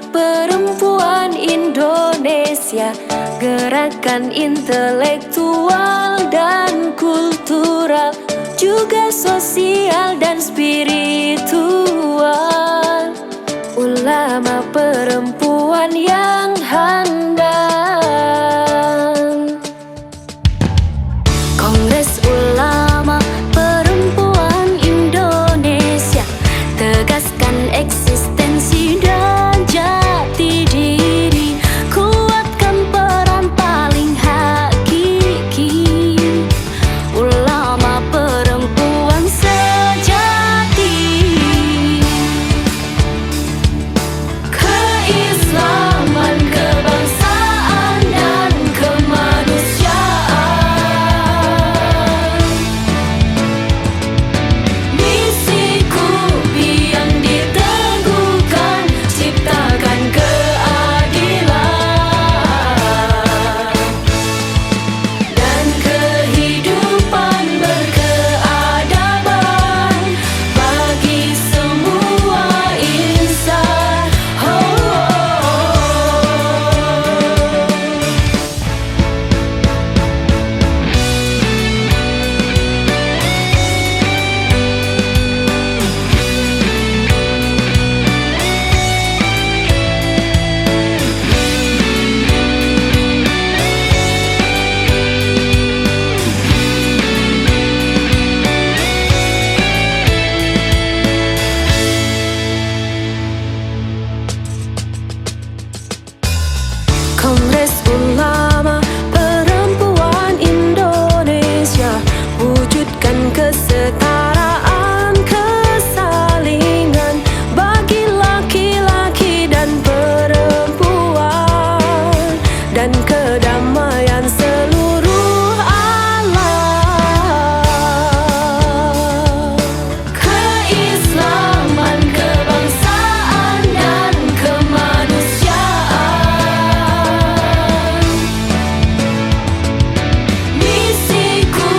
perempuan Indonesia, gerakan intelektual dan kultural, juga sosial dan spiritual. Ulama perempuan yang handal. Kongres Ulama Perempuan Indonesia tegaskan eksistensi dan jati diri, kuatkan peran paling hakiki ulama perempuan sejati. Keislaman, kebangsaan, dan kemanusiaan, misiku yang diteguhkan, ciptakan keadilan dan kehidupan berkeadaban bagi semua insan. Kongres Ulama Perempuan Indonesia wujudkan kesetaraan, kesalingan bagi laki-laki dan perempuan, dan kedamaian seluruh alam. Keislaman, kebangsaan, dan kemanusiaan, misiku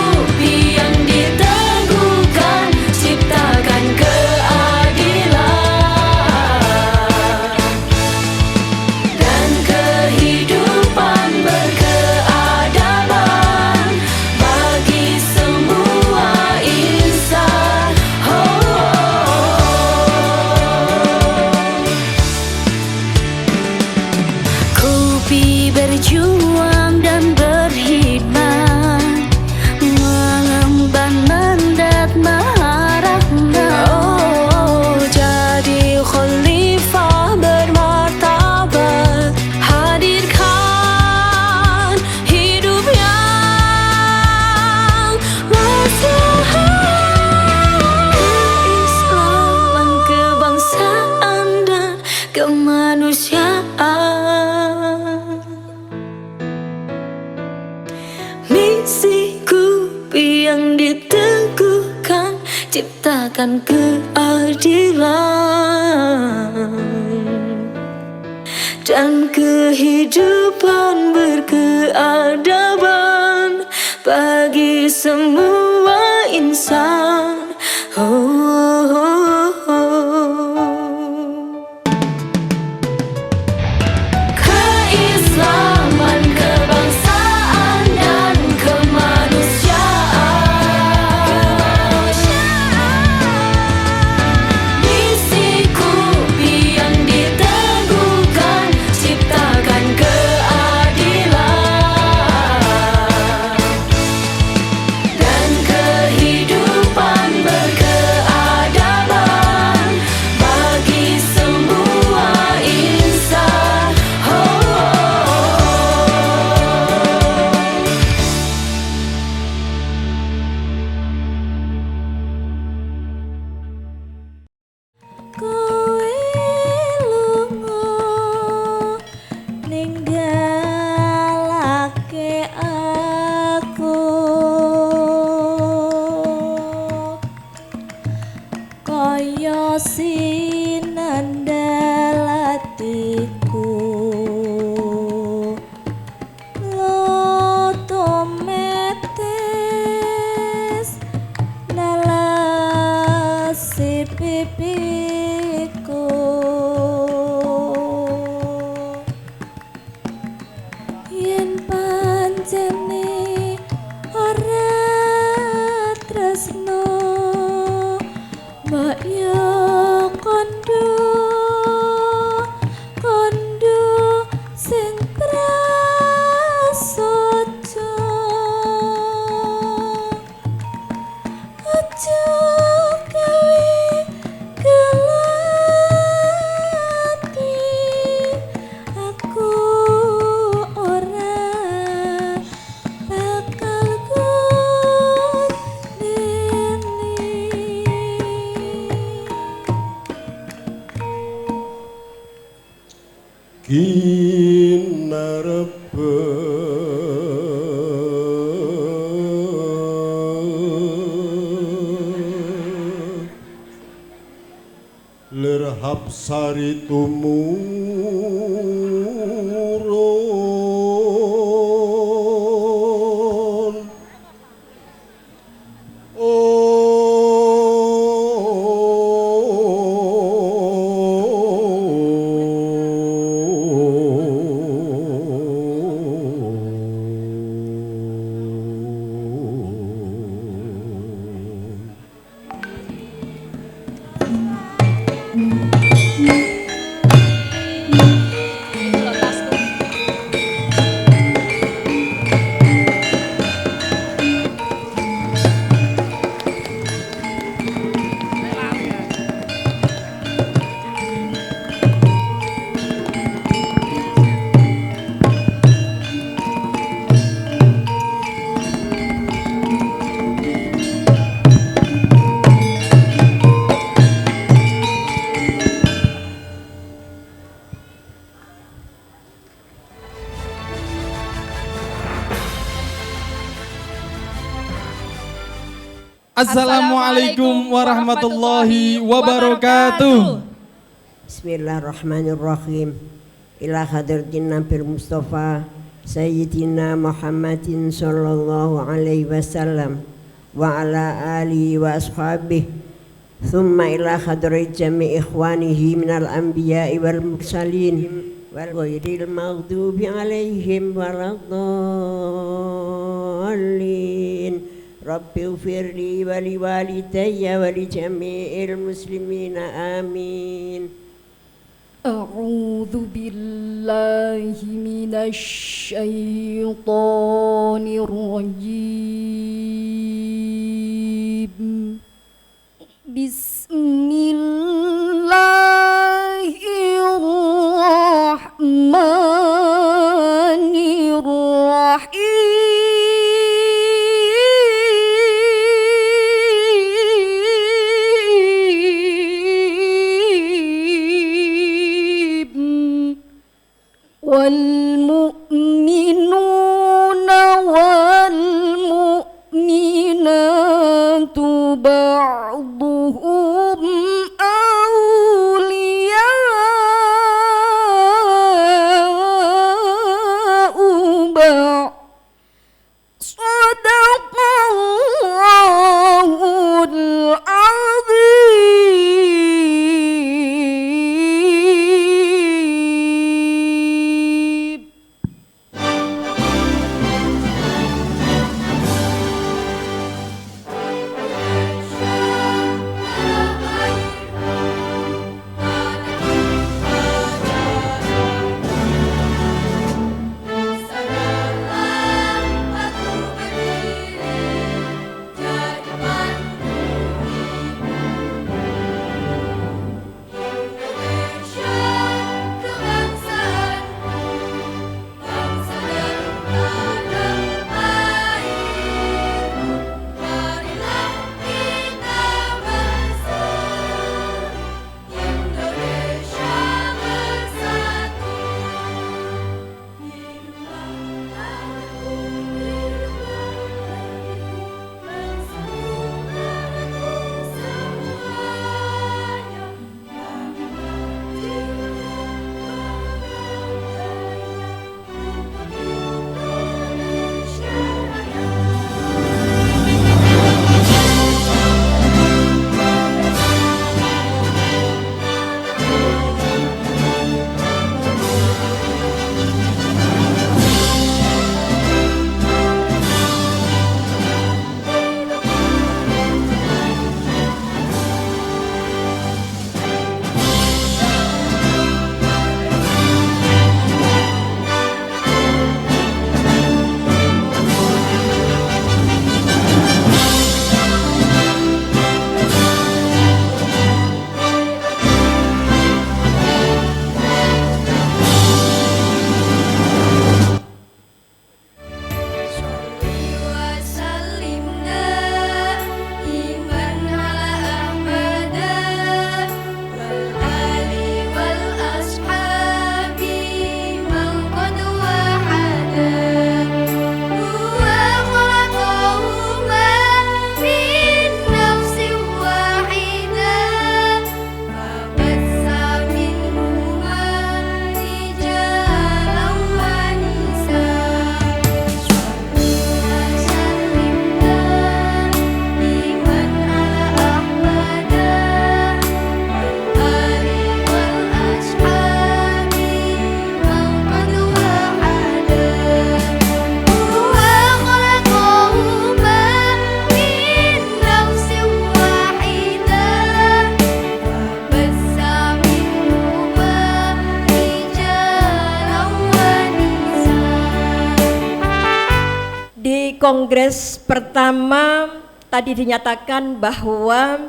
yang diteguhkan, ciptakan keadilan dan kehidupan berkeadaban bagi semua insan. Kupi berjuang dan berkhidmat, mengemban mandat Maharahmat. Jadi khalifah bermartabat, hadirkan hidup yang maslahat. Keislaman, kebangsaan, dan kemanusiaan, misiku yang diteguhkan, ciptakan keadilan dan kehidupan berkeadaban bagi semua insan. Keislaman, kebangsaan, dan kemanusiaan, misiku yang diteguhkan, ciptakan keadilan dan kehidupan tresno mbak yo kondo kondo sing prasaja aja gawe gelati aku ora bakal lerhab sari tumurun Assalamualaikum warahmatullahi wabarakatuh. Bismillahirrahmanirrahim. Ila hadratin Nabil Mustafa Sayyidina Muhammadin sallallahu alaihi wasallam wa ala alihi wa ashabihi thumma ila hadrat jami' ikhwanihi minal anbiya'i wal mursalin wal ghairil maghdubi alaihim waladdallin. Rabbi ufirli wa liwalidayya wa li jami'il muslimina amin. A'udzu billahi minasy syaithanir rajim. Bismillahirrahmanirrahim. Wal mu'minuna wal mu'minatu ba'duhum awliya'u ba'd. Shadaqallahul azim. kongres pertama tadi dinyatakan bahwa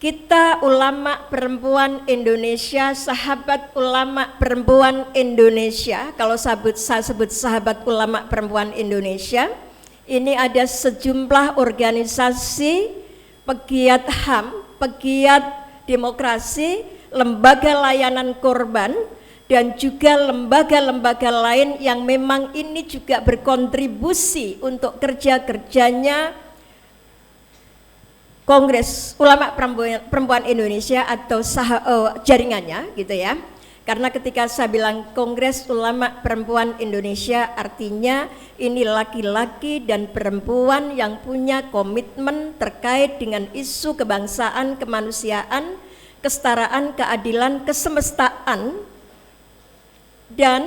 kita ulama perempuan Indonesia, sahabat ulama perempuan Indonesia, kalau saya sebut sahabat ulama perempuan Indonesia, ini ada sejumlah organisasi, pegiat HAM, pegiat demokrasi, lembaga layanan korban, dan juga lembaga-lembaga lain yang memang ini juga berkontribusi untuk kerja-kerjanya Kongres Ulama Perempuan Indonesia atau jaringannya gitu ya. Karena ketika saya bilang Kongres Ulama Perempuan Indonesia, artinya ini laki-laki dan perempuan yang punya komitmen terkait dengan isu kebangsaan, kemanusiaan, kesetaraan, keadilan, kesemestaan, dan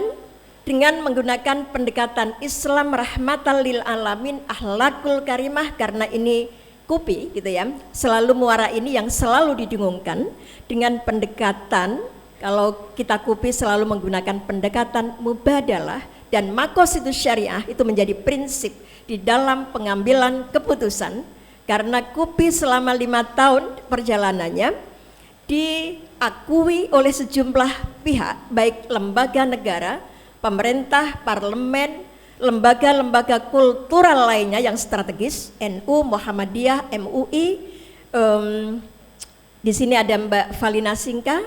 dengan menggunakan pendekatan Islam rahmatan lil alamin, akhlakul karimah, karena ini KUPI gitu ya, selalu muara ini yang selalu didengungkan dengan pendekatan, kalau kita KUPI selalu menggunakan pendekatan mubadalah dan makosidus syariah, itu menjadi prinsip di dalam pengambilan keputusan. Karena KUPI selama 5 tahun perjalanannya diakui oleh sejumlah pihak, baik lembaga negara, pemerintah, parlemen, lembaga-lembaga kultural lainnya yang strategis, NU, Muhammadiyah, MUI, di sini ada Mbak Valina Singka,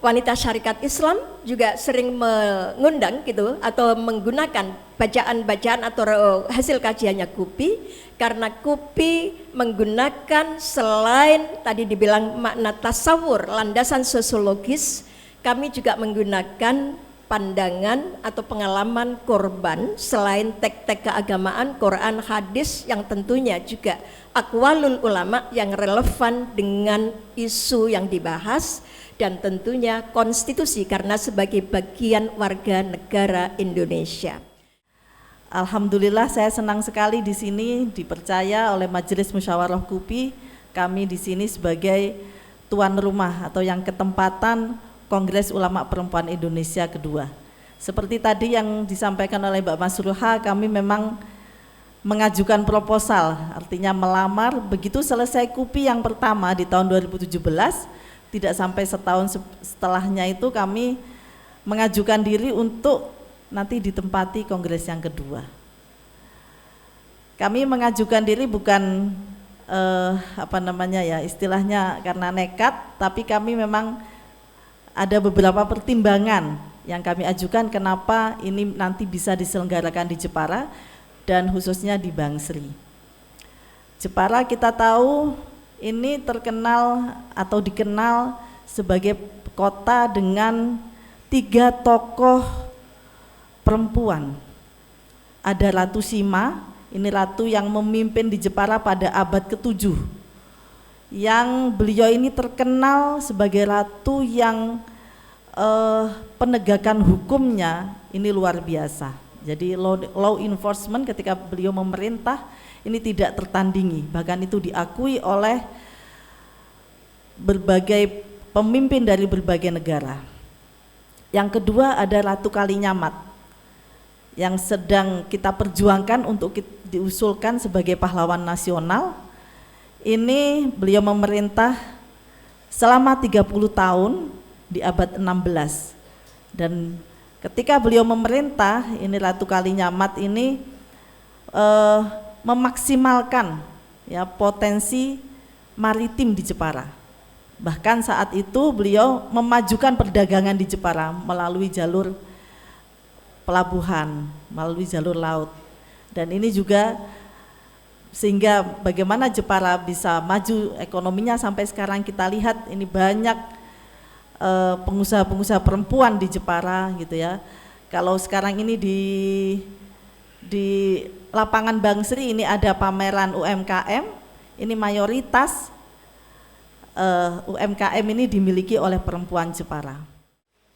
wanita syarikat Islam juga sering mengundang gitu atau menggunakan bacaan-bacaan atau hasil kajiannya KUPI, karena KUPI menggunakan selain tadi dibilang makna tasawur, landasan sosiologis, kami juga menggunakan pandangan atau pengalaman korban selain tek-tek keagamaan, Quran, hadis yang tentunya juga aqwalul ulama yang relevan dengan isu yang dibahas, dan tentunya konstitusi karena sebagai bagian warga negara Indonesia. Alhamdulillah saya senang sekali di sini dipercaya oleh Majelis Musyawarah KUPI, kami di sini sebagai tuan rumah atau yang ketempatan Kongres Ulama Perempuan Indonesia kedua. Seperti tadi yang disampaikan oleh Mbak Masruha, kami memang mengajukan proposal, artinya melamar. Begitu selesai KUPI yang pertama di tahun 2017, tidak sampai setahun setelahnya itu kami mengajukan diri untuk nanti ditempati kongres yang kedua. Kami mengajukan diri bukan istilahnya karena nekat, tapi kami memang ada beberapa pertimbangan yang kami ajukan kenapa ini nanti bisa diselenggarakan di Jepara dan khususnya di Bangsri. Jepara kita tahu ini terkenal atau dikenal sebagai kota dengan 3 tokoh perempuan. Ada Ratu Sima, ini ratu yang memimpin di Jepara pada abad ke-7. Yang beliau ini terkenal sebagai ratu yang penegakan hukumnya ini luar biasa. Jadi law enforcement ketika beliau memerintah ini tidak tertandingi, bahkan itu diakui oleh berbagai pemimpin dari berbagai negara. Yang kedua ada Ratu Kalinyamat yang sedang kita perjuangkan untuk diusulkan sebagai pahlawan nasional. Ini beliau memerintah selama 30 tahun di abad 16, dan ketika beliau memerintah ini Ratu Kalinyamat ini memaksimalkan ya potensi maritim di Jepara. Bahkan saat itu beliau memajukan perdagangan di Jepara melalui jalur pelabuhan, melalui jalur laut, dan ini juga sehingga bagaimana Jepara bisa maju ekonominya sampai sekarang kita lihat ini banyak pengusaha-pengusaha perempuan di Jepara gitu ya. Kalau sekarang ini di lapangan Bangsri ini ada pameran UMKM, ini mayoritas UMKM ini dimiliki oleh perempuan Jepara.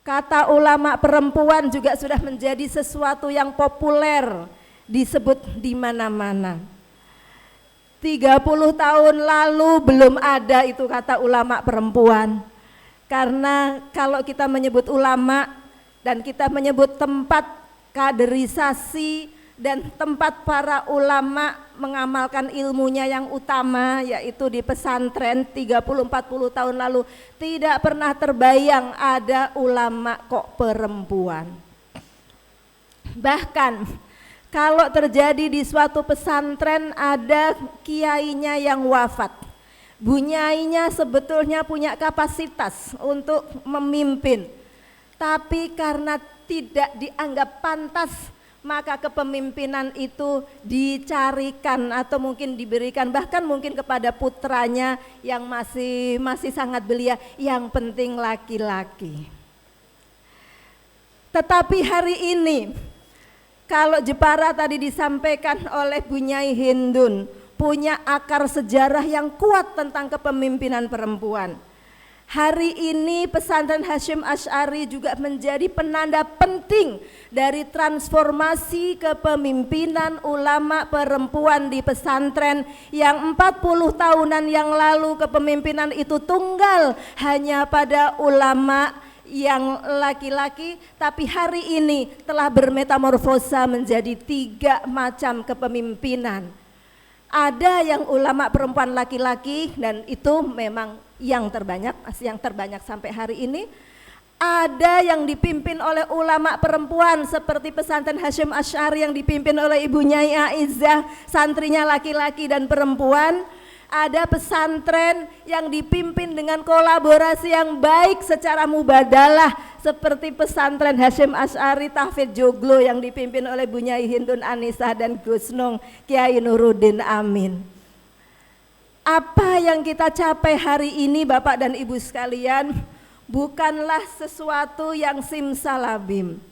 Kata ulama perempuan juga sudah menjadi sesuatu yang populer, disebut di mana-mana. 30 tahun lalu belum ada itu kata ulama perempuan. Karena kalau kita menyebut ulama dan kita menyebut tempat kaderisasi dan tempat para ulama mengamalkan ilmunya yang utama, yaitu di pesantren 30-40 tahun lalu, tidak pernah terbayang ada ulama kok perempuan. Bahkan kalau terjadi di suatu pesantren ada kiainya yang wafat, bu nyainya sebetulnya punya kapasitas untuk memimpin, tapi karena tidak dianggap pantas, maka kepemimpinan itu dicarikan atau mungkin diberikan bahkan mungkin kepada putranya yang masih sangat belia, yang penting laki-laki. Tetapi hari ini kalau Jepara tadi disampaikan oleh Bu Nyai Hindun, punya akar sejarah yang kuat tentang kepemimpinan perempuan. Hari ini pesantren Hasyim Asy'ari juga menjadi penanda penting dari transformasi kepemimpinan ulama perempuan di pesantren yang 40 tahunan yang lalu kepemimpinan itu tunggal hanya pada ulama yang laki-laki, tapi hari ini telah bermetamorfosa menjadi 3 macam kepemimpinan. Ada yang ulama perempuan laki-laki dan itu memang yang terbanyak sampai hari ini. Ada yang dipimpin oleh ulama perempuan seperti pesantren Hasyim Asy'ari yang dipimpin oleh Ibu Nyai Aizah, santrinya laki-laki dan perempuan. Ada pesantren yang dipimpin dengan kolaborasi yang baik secara mubadalah seperti pesantren Hasyim Asy'ari Tahfidz Joglo yang dipimpin oleh Bu Nyai Hindun Anisah dan Gus Nung Kiai Nuruddin Amin. Apa yang kita capai hari ini Bapak dan Ibu sekalian bukanlah sesuatu yang simsalabim,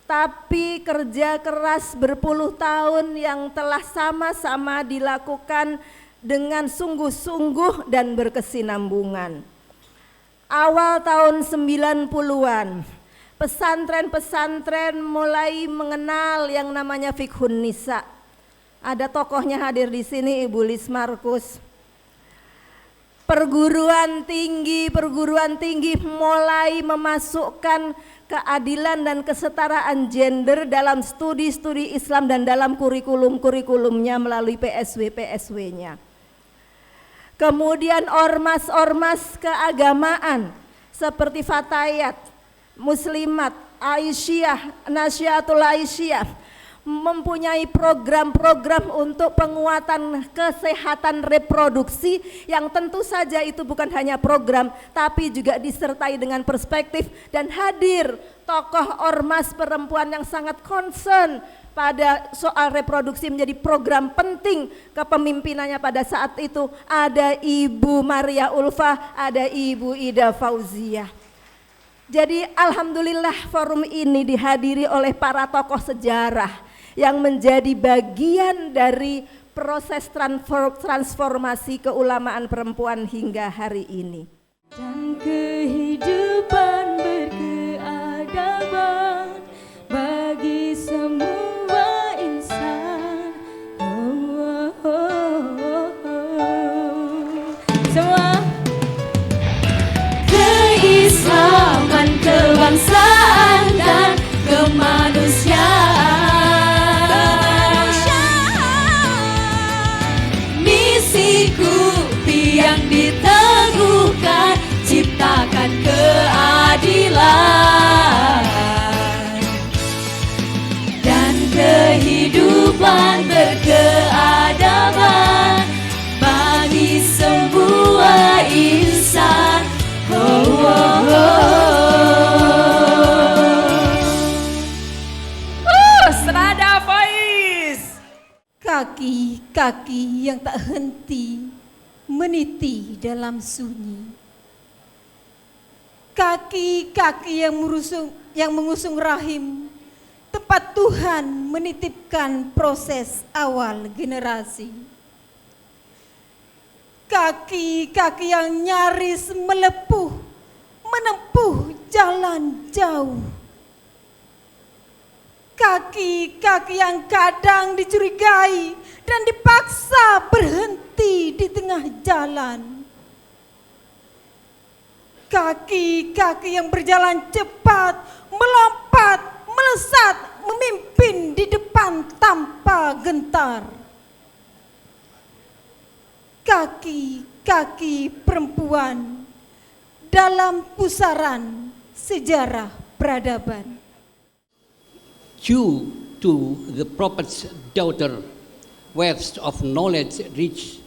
tapi kerja keras berpuluh tahun yang telah sama-sama dilakukan dengan sungguh-sungguh dan berkesinambungan. Awal tahun 90-an, pesantren-pesantren mulai mengenal yang namanya Fiqhun Nisa. Ada tokohnya hadir di sini, Ibu Lis Markus. Perguruan tinggi mulai memasukkan keadilan dan kesetaraan gender dalam studi-studi Islam dan dalam kurikulum-kurikulumnya melalui PSW-PSW-nya. Kemudian ormas-ormas keagamaan seperti Fatayat, Muslimat, Aisyah, Nasyatul Aisyah mempunyai program-program untuk penguatan kesehatan reproduksi yang tentu saja itu bukan hanya program tapi juga disertai dengan perspektif, dan hadir tokoh ormas perempuan yang sangat concern pada soal reproduksi menjadi program penting kepemimpinannya pada saat itu. Ada Ibu Maria Ulfa, ada Ibu Ida Fauziah. Jadi alhamdulillah forum ini dihadiri oleh para tokoh sejarah yang menjadi bagian dari proses transformasi keulamaan perempuan hingga hari ini. Dan kehidupan berkeadaban bagi semua insan. Semua keislaman, kebangsaan dan kemanusiaan. Yang diteguhkan, ciptakan keadilan dan kehidupan berkeadaban bagi semua insan. Senada Faiz. Kaki-kaki yang tak henti meniti dalam sunyi, kaki-kaki yang mengusung rahim tempat Tuhan menitipkan proses awal generasi, kaki-kaki yang nyaris menempuh jalan jauh, kaki-kaki yang kadang dicurigai dan dipaksa berhenti di tengah jalan, kaki-kaki yang berjalan cepat, melompat, melesat, memimpi memimpin di depan tanpa gentar. Kaki-kaki perempuan dalam pusaran sejarah peradaban. Due to the prophet's daughter, waves of knowledge reach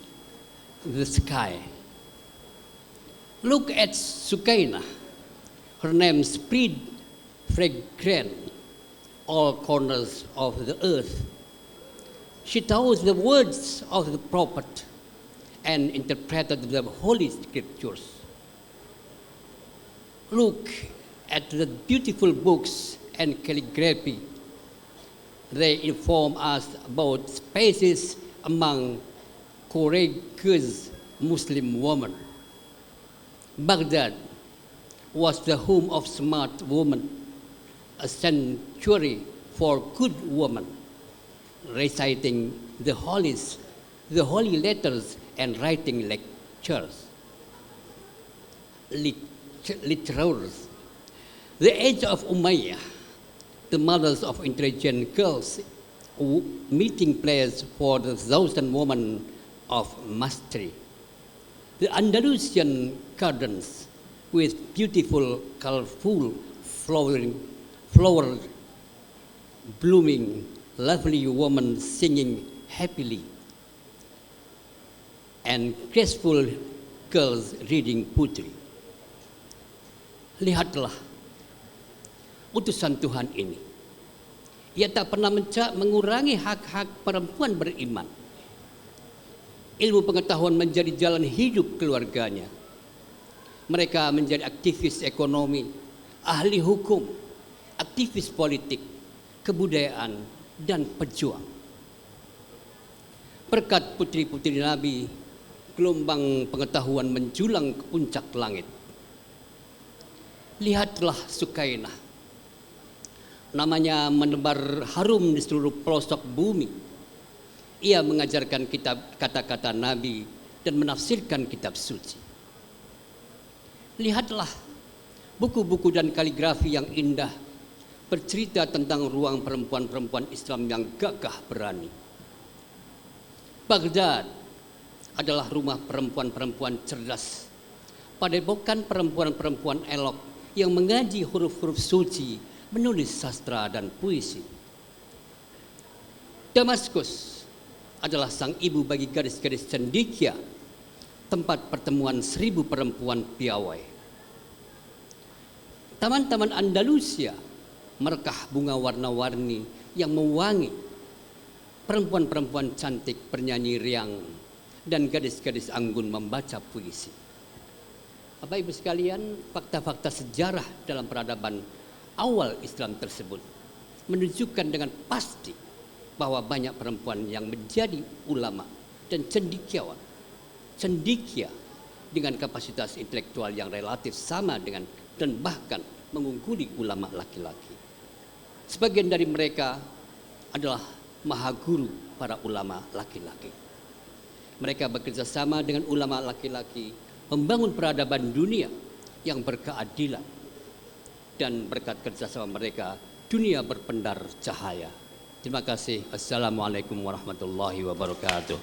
the sky. Look at Sukaina. Her name spread fragrant all corners of the earth. She taught the words of the prophet and interpreted the holy scriptures. Look at the beautiful books and calligraphy. They inform us about spaces among courageous Muslim women. Baghdad was the home of smart women, a sanctuary for good women, reciting the holy letters and writing lectures. Literers. The age of Umayyah, the mothers of intelligent girls, meeting place for the thousand women of mastery. The Andalusian gardens with beautiful, colorful, flower blooming, lovely women singing happily, and graceful girls reading poetry. Lihatlah utusan Tuhan ini. Ia tak pernah mengurangi hak-hak perempuan beriman. Ilmu pengetahuan menjadi jalan hidup keluarganya. Mereka menjadi aktivis ekonomi, ahli hukum, aktivis politik, kebudayaan, dan pejuang. Berkat putri-putri Nabi, gelombang pengetahuan menjulang ke puncak langit. Lihatlah Sukainah. Namanya menebar harum di seluruh pelosok bumi. Ia mengajarkan kitab kata-kata Nabi dan menafsirkan kitab suci. Lihatlah buku-buku dan kaligrafi yang indah bercerita tentang ruang perempuan-perempuan Islam yang gagah berani. Baghdad adalah rumah perempuan-perempuan cerdas, padepokan perempuan-perempuan elok yang mengaji huruf-huruf suci, menulis sastra dan puisi. Damaskus adalah sang ibu bagi gadis-gadis cendekia, tempat pertemuan 1000 perempuan piawai. Taman-taman Andalusia merekah bunga warna-warni yang mewangi, perempuan-perempuan cantik bernyanyi riang, dan gadis-gadis anggun membaca puisi. Bapak Ibu sekalian, fakta-fakta sejarah dalam peradaban awal Islam tersebut menunjukkan dengan pasti bahwa banyak perempuan yang menjadi ulama dan cendekiawan, cendekia dengan kapasitas intelektual yang relatif sama dengan dan bahkan mengungguli ulama laki-laki. Sebagian dari mereka adalah mahaguru para ulama laki-laki. Mereka bekerja sama dengan ulama laki-laki membangun peradaban dunia yang berkeadilan, dan berkat kerjasama mereka dunia berpendar cahaya. Terima kasih. Assalamualaikum warahmatullahi wabarakatuh.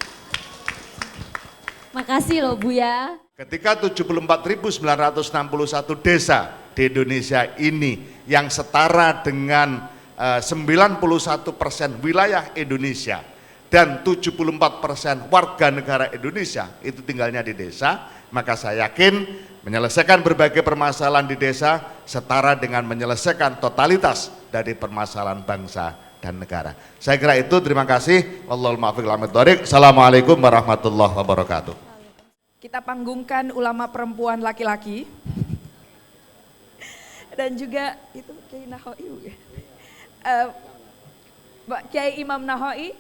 Makasih loh Bu ya. Ketika 74.961 desa di Indonesia ini yang setara dengan 91% wilayah Indonesia dan 74% warga negara Indonesia itu tinggalnya di desa, maka saya yakin menyelesaikan berbagai permasalahan di desa setara dengan menyelesaikan totalitas dari permasalahan bangsa dan negara. Saya kira itu, terima kasih. Wallahul muwaffiq ila aqwamit thoriq. Assalamualaikum warahmatullahi wabarakatuh. Kita panggungkan ulama perempuan laki-laki. Dan juga itu Kiai Nahoi. Kiai Imam Nahoi.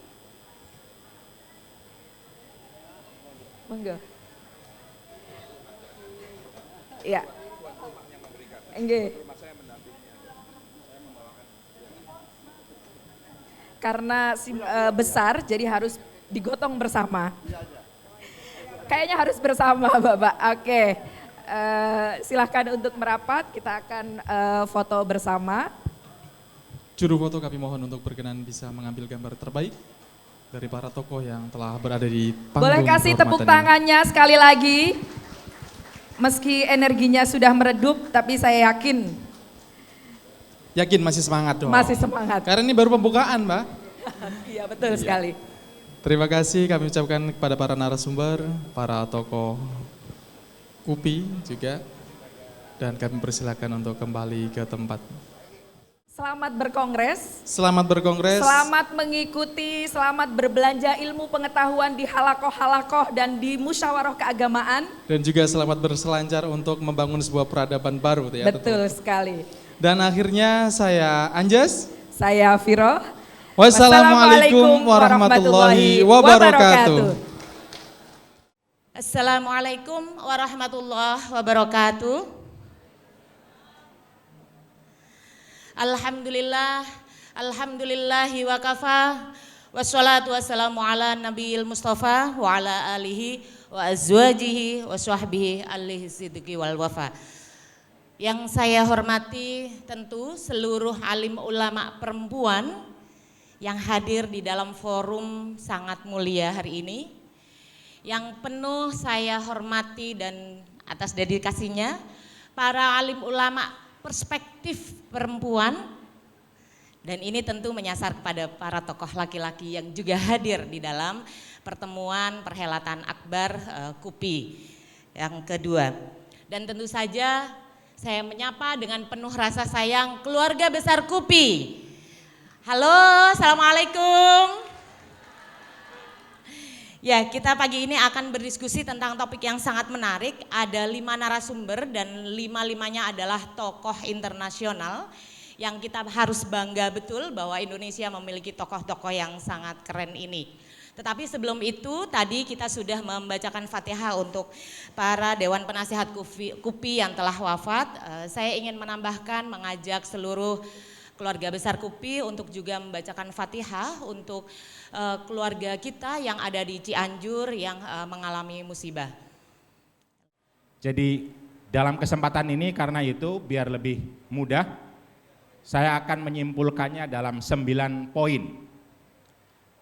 Monggo. Ya. Nggih. Karena besar jadi harus digotong bersama. Kayaknya harus bersama Bapak. Oke. Silahkan untuk merapat, kita akan foto bersama. Juru foto kami mohon untuk berkenan bisa mengambil gambar terbaik dari para tokoh yang telah berada di panggung. Boleh kasih tepuk tangannya sekali lagi. Meski energinya sudah meredup, tapi saya yakin. Yakin masih semangat dong? Masih semangat. Karena ini baru pembukaan, Mbak. Iya, betul sekali. Terima kasih kami ucapkan kepada para narasumber, para tokoh KUPI juga. Dan kami persilakan untuk kembali ke tempat. Selamat berkongres. Selamat berkongres. Selamat mengikuti, selamat berbelanja ilmu pengetahuan di halakoh-halakoh dan di musyawarah keagamaan. Dan juga selamat berselancar untuk membangun sebuah peradaban baru. Ya, betul sekali. Dan akhirnya saya Anjas. Saya Viro. Wassalamualaikum warahmatullahi wabarakatuh. Assalamualaikum warahmatullahi wabarakatuh. Alhamdulillah, alhamdulillahi wa kafa, wassalatu wassalamu ala nabiyil mustafa wa ala alihi wa azwajihi wa sahbihi alihi siddiqi wal wafa. Yang saya hormati tentu seluruh alim ulama perempuan yang hadir di dalam forum sangat mulia hari ini. Yang penuh saya hormati dan atas dedikasinya para alim ulama perspektif perempuan, dan ini tentu menyasar kepada para tokoh laki-laki yang juga hadir di dalam pertemuan perhelatan akbar KUPI yang kedua. Dan tentu saja saya menyapa dengan penuh rasa sayang keluarga besar KUPI. Halo, assalamualaikum. Ya, kita pagi ini akan berdiskusi tentang topik yang sangat menarik. Ada 5 narasumber dan 5-limanya adalah tokoh internasional yang kita harus bangga betul bahwa Indonesia memiliki tokoh-tokoh yang sangat keren ini. Tetapi sebelum itu tadi kita sudah membacakan Fatihah untuk para Dewan Penasihat KUPI yang telah wafat. Saya ingin menambahkan, mengajak seluruh keluarga besar KUPI untuk juga membacakan Fatihah untuk keluarga kita yang ada di Cianjur yang mengalami musibah. Jadi dalam kesempatan ini karena itu biar lebih mudah, saya akan menyimpulkannya dalam 9 poin.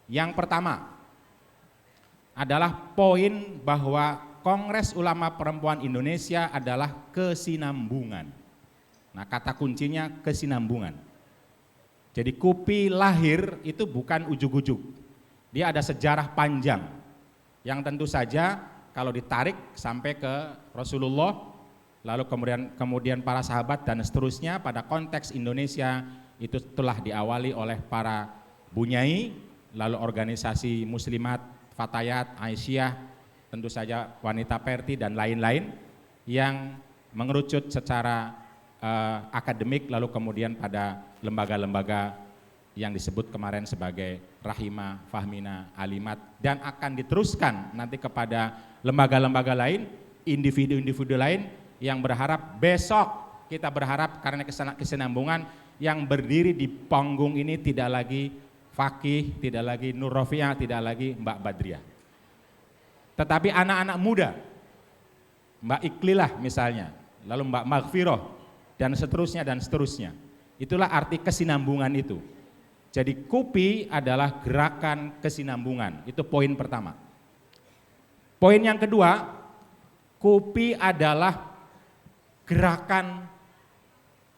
Yang pertama adalah poin bahwa Kongres Ulama Perempuan Indonesia adalah kesinambungan. Nah, kata kuncinya kesinambungan. Jadi KUPI lahir itu bukan ujug-ujug, dia ada sejarah panjang yang tentu saja kalau ditarik sampai ke Rasulullah, lalu kemudian para sahabat dan seterusnya pada konteks Indonesia itu telah diawali oleh para bunyai, lalu organisasi muslimat, fatayat, Aisyah, tentu saja wanita Perti dan lain-lain yang mengerucut secara akademik, lalu kemudian pada lembaga-lembaga yang disebut kemarin sebagai Rahimah, Fahmina, Alimat, dan akan diteruskan nanti kepada lembaga-lembaga lain, individu-individu lain yang berharap besok kita berharap karena kesinambungan yang berdiri di panggung ini tidak lagi Fakih, tidak lagi Nur Rofiah, tidak lagi Mbak Badriah. Tetapi anak-anak muda, Mbak Iklilah misalnya, lalu Mbak Maghfirah, dan seterusnya dan seterusnya. Itulah arti kesinambungan itu. Jadi KUPI adalah gerakan kesinambungan, itu poin pertama. Poin yang kedua, KUPI adalah gerakan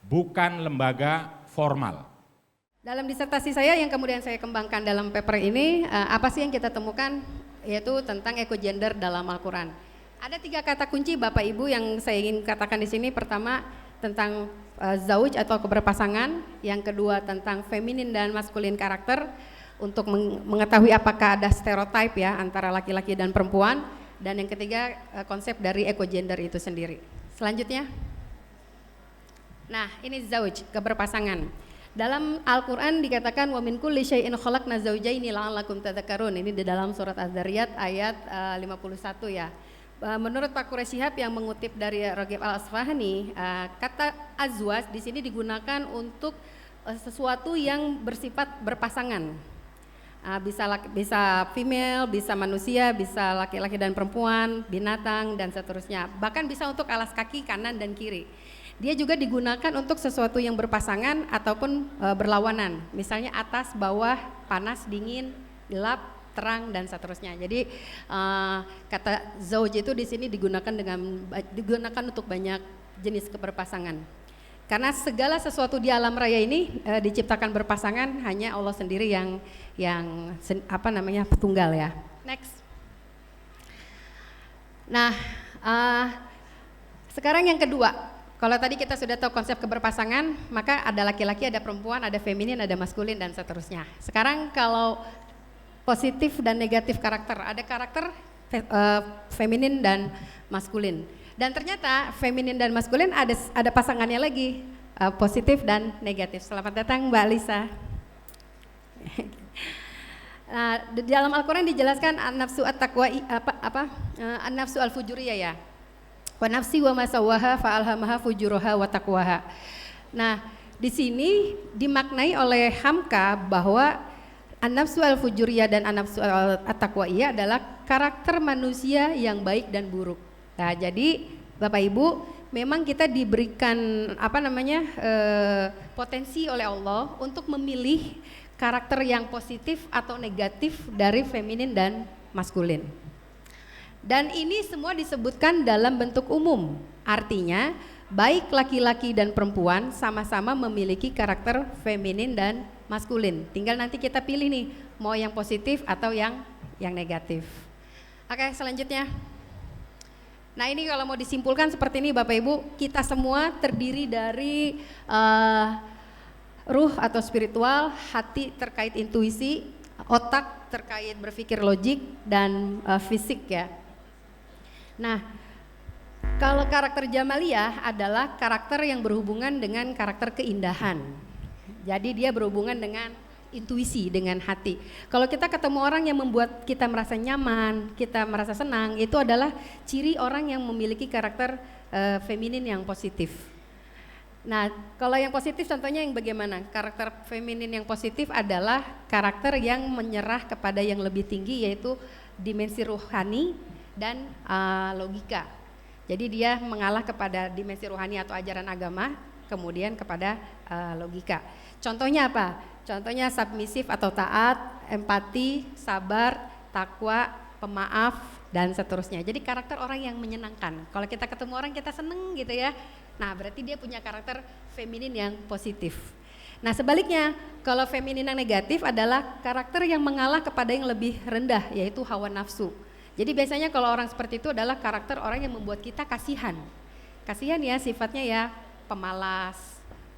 bukan lembaga formal. Dalam disertasi saya yang kemudian saya kembangkan dalam paper ini, apa sih yang kita temukan, yaitu tentang ekogender dalam Al-Quran. Ada 3 kata kunci Bapak Ibu yang saya ingin katakan di sini. Pertama, tentang zauj atau keberpasangan, yang kedua tentang feminin dan maskulin karakter untuk mengetahui apakah ada stereotip ya antara laki-laki dan perempuan, dan yang ketiga konsep dari ekogender itu sendiri. Selanjutnya, nah ini zauj, keberpasangan. Dalam Al-Quran dikatakan wa min kulli syai'in khalaqna zawjaini la'allakum tadhakkarun. Ini di dalam surat Az-Zariyat ayat 51 ya. Menurut Pak Quraish Shihab yang mengutip dari Raghib Al-Asfahani, kata azwaj di sini digunakan untuk sesuatu yang bersifat berpasangan. Bisa female, bisa manusia, bisa laki-laki dan perempuan, binatang dan seterusnya. Bahkan bisa untuk alas kaki kanan dan kiri. Dia juga digunakan untuk sesuatu yang berpasangan ataupun berlawanan. Misalnya atas, bawah, panas, dingin, gelap, terang dan seterusnya. Jadi kata zauj itu di sini digunakan untuk banyak jenis keberpasangan. Karena segala sesuatu di alam raya ini diciptakan berpasangan, hanya Allah sendiri yang tunggal ya. Next. Nah, sekarang yang kedua. Kalau tadi kita sudah tahu konsep keberpasangan, maka ada laki-laki, ada perempuan, ada feminin, ada maskulin dan seterusnya. Sekarang kalau positif dan negatif karakter, ada karakter feminin dan maskulin. Dan ternyata feminin dan maskulin ada pasangannya lagi, positif dan negatif. Selamat datang Mbak Lisa. Nah, di dalam Al-Quran dijelaskan an-nafsu at-taqwa an-nafsu al-fujuriyah ya. Wa nafsi wa masawaha fa'alhamaha fujuraha wa taqwaha. Nah, di sini dimaknai oleh Hamka bahwa an-nafsu al-fujuriyah dan an-nafsu at-taqwaiyah adalah karakter manusia yang baik dan buruk. Nah, jadi Bapak Ibu, memang kita diberikan potensi oleh Allah untuk memilih karakter yang positif atau negatif dari feminin dan maskulin. Dan ini semua disebutkan dalam bentuk umum, artinya baik laki-laki dan perempuan sama-sama memiliki karakter feminin dan maskulin. Tinggal nanti kita pilih nih, mau yang positif atau yang negatif. Oke, selanjutnya. Nah, ini kalau mau disimpulkan seperti ini Bapak Ibu, kita semua terdiri dari ruh atau spiritual, hati terkait intuisi, otak terkait berpikir logik, dan fisik ya. Nah, kalau karakter Jamaliyah adalah karakter yang berhubungan dengan karakter keindahan. Jadi dia berhubungan dengan intuisi, dengan hati. Kalau kita ketemu orang yang membuat kita merasa nyaman, kita merasa senang, itu adalah ciri orang yang memiliki karakter feminin yang positif. Nah, kalau yang positif contohnya yang bagaimana? Karakter feminin yang positif adalah karakter yang menyerah kepada yang lebih tinggi, yaitu dimensi rohani dan logika. Jadi dia mengalah kepada dimensi rohani atau ajaran agama, kemudian kepada logika. Contohnya apa? Contohnya submisif atau taat, empati, sabar, takwa, pemaaf, dan seterusnya. Jadi karakter orang yang menyenangkan. Kalau kita ketemu orang kita seneng gitu ya. Nah, berarti dia punya karakter feminin yang positif. Nah, sebaliknya kalau feminin yang negatif adalah karakter yang mengalah kepada yang lebih rendah, yaitu hawa nafsu. Jadi biasanya kalau orang seperti itu adalah karakter orang yang membuat kita kasihan. Kasihan ya, sifatnya ya pemalas,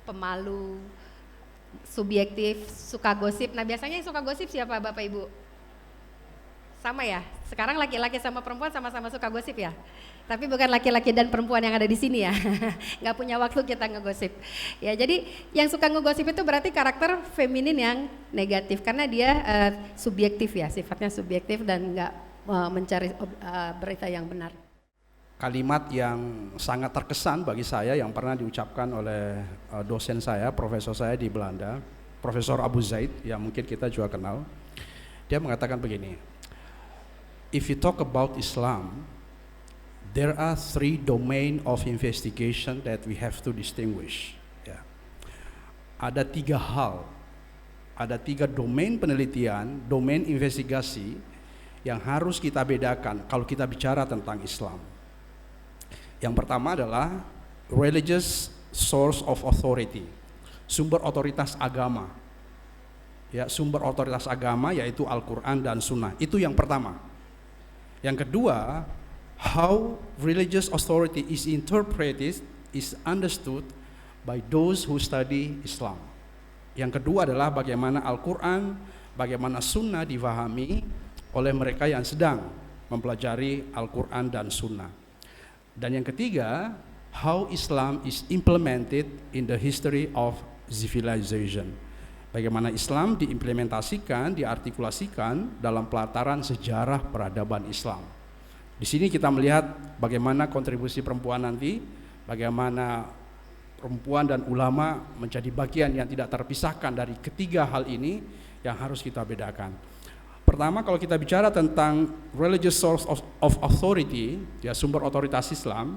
pemalu, subjektif, suka gosip. Nah, biasanya yang suka gosip siapa Bapak Ibu? Sama ya, sekarang laki-laki sama perempuan sama-sama suka gosip ya. Tapi bukan laki-laki dan perempuan yang ada di sini ya, nggak punya waktu kita ngegosip. Ya, jadi yang suka ngegosip itu berarti karakter feminin yang negatif karena dia subjektif ya, sifatnya subjektif dan nggak mencari berita yang benar. Kalimat yang sangat terkesan bagi saya yang pernah diucapkan oleh dosen saya, profesor saya di Belanda, Profesor Abu Zaid, yang mungkin kita juga kenal. Dia mengatakan begini, if you talk about Islam, there are 3 domain of investigation that we have to distinguish. Ya. Ada 3 hal, ada 3 domain penelitian, domain investigasi yang harus kita bedakan kalau kita bicara tentang Islam. Yang pertama adalah religious source of authority, sumber otoritas agama. Ya, sumber otoritas agama yaitu Al-Quran dan Sunnah. Itu yang pertama. Yang kedua, how religious authority is interpreted, is understood by those who study Islam. Yang kedua adalah bagaimana Al-Quran, bagaimana Sunnah difahami oleh mereka yang sedang mempelajari Al-Quran dan Sunnah. Dan yang ketiga, how Islam is implemented in the history of civilization. Bagaimana Islam diimplementasikan, diartikulasikan dalam pelataran sejarah peradaban Islam. Di sini kita melihat bagaimana kontribusi perempuan nanti, bagaimana perempuan dan ulama menjadi bagian yang tidak terpisahkan dari ketiga hal ini yang harus kita bedakan. Pertama, kalau kita bicara tentang religious source of authority, ya sumber otoritas Islam,